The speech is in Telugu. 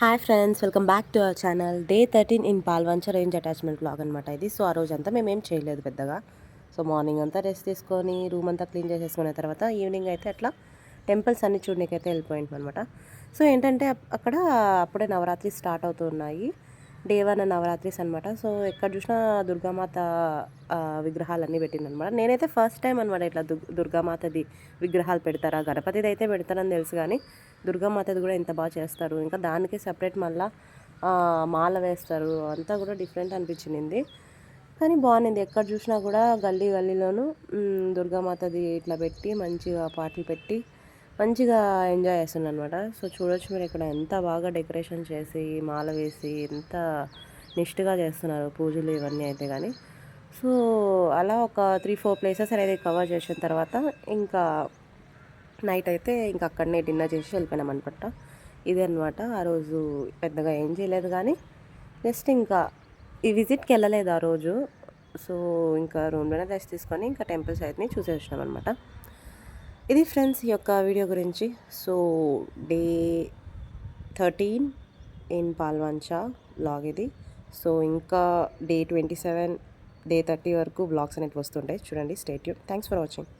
Hi friends, welcome back to our channel. Day 13 in Palvancha range attachment blog అనమాట ఇది. సో ఆ రోజంతా మేమేం చేయలేదు పెద్దగా. సో మార్నింగ్ అంతా రెస్ట్ తీసుకొని రూమ్ అంతా క్లీన్ చేసేసుకున్న తర్వాత ఈవినింగ్ అయితే అట్లా టెంపుల్స్ అన్ని చూడడానికి అయితే వెళ్ళిపోయింటాం అనమాట. సో ఏంటంటే అక్కడ అప్పుడే నవరాత్రి స్టార్ట్ అవుతున్నాయి. డే 1 నవరాత్రిస్ అనమాట. సో ఎక్కడ చూసినా దుర్గామాత విగ్రహాలన్నీ పెట్టిందనమాట. నేనైతే ఫస్ట్ టైం అనమాట ఇట్లా దుర్గామాతది విగ్రహాలు పెడతారా, గణపతిది అయితే పెడతారని తెలుసు కానీ దుర్గామాతది కూడా ఎంత బాగా చేస్తారు. ఇంకా దానికి సపరేట్ మళ్ళీ మాల వేస్తారు. అంతా కూడా డిఫరెంట్ అనిపించింది. కానీ బాగుంది. ఎక్కడ చూసినా కూడా గల్లీ గల్లీలోనూ దుర్గామాతది ఇట్లా పెట్టి మంచిగా పాటలు పెట్టి మంచిగా ఎంజాయ్ చేస్తున్నాను అనమాట. సో చూడొచ్చు మీరు ఇక్కడ ఎంత బాగా డెకరేషన్ చేసి మాల వేసి ఎంత నిష్ఠగా చేస్తున్నారు పూజలు ఇవన్నీ అయితే కానీ. సో అలా ఒక 3-4 ప్లేసెస్ అనేది కవర్ చేసిన తర్వాత ఇంకా నైట్ అయితే ఇంకా అక్కడనే డిన్నర్ చేసి వెళ్ళిపోయినాం అనమాట. ఇదే అనమాట ఆ రోజు. పెద్దగా ఏం చేయలేదు కానీ జస్ట్ ఇంకా ఈ విజిట్కి వెళ్ళలేదు ఆ రోజు. సో ఇంకా రూమ్లోనే రెస్ట్ తీసుకొని ఇంకా టెంపుల్స్ అయితే చూసేసినాం అనమాట. ఇది ఫ్రెండ్స్ ఈ యొక్క వీడియో గురించి. So day 13 in Palvancha vlog ఇది. సో ఇంకా డే 27, డే 30 వరకు వ్లాగ్స్ అనేవి వస్తుంటాయి. చూడండి. Stay tune. Thanks for watching.